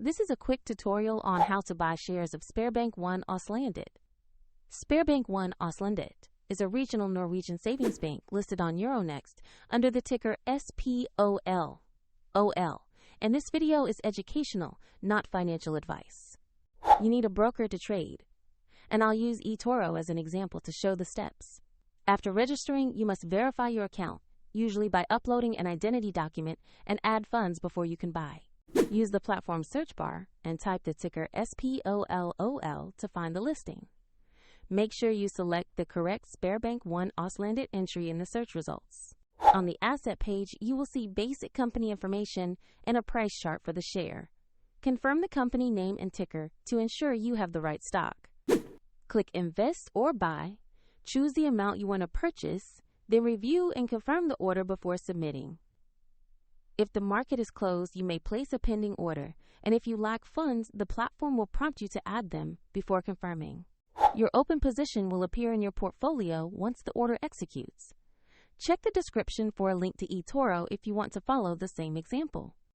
This is a quick tutorial on how to buy shares of Sparebank 1 Ostlandet. Sparebank 1 Ostlandet is a regional Norwegian savings bank listed on Euronext under the ticker SPOL.OL. And this video is educational, not financial advice. You need a broker to trade, and I'll use eToro as an example to show the steps. After registering, you must verify your account, usually by uploading an identity document, and add funds before you can buy. Use the platform search bar and type the ticker SPOL.OL to find the listing. Make sure you select the correct Sparebank 1 Ostlandet entry in the search results. On the asset page, you will see basic company information and a price chart for the share. Confirm the company name and ticker to ensure you have the right stock. Click Invest or Buy, choose the amount you want to purchase, then review and confirm the order before submitting. If the market is closed, you may place a pending order, and if you lack funds, the platform will prompt you to add them before confirming. Your open position will appear in your portfolio once the order executes. Check the description for a link to eToro if you want to follow the same example.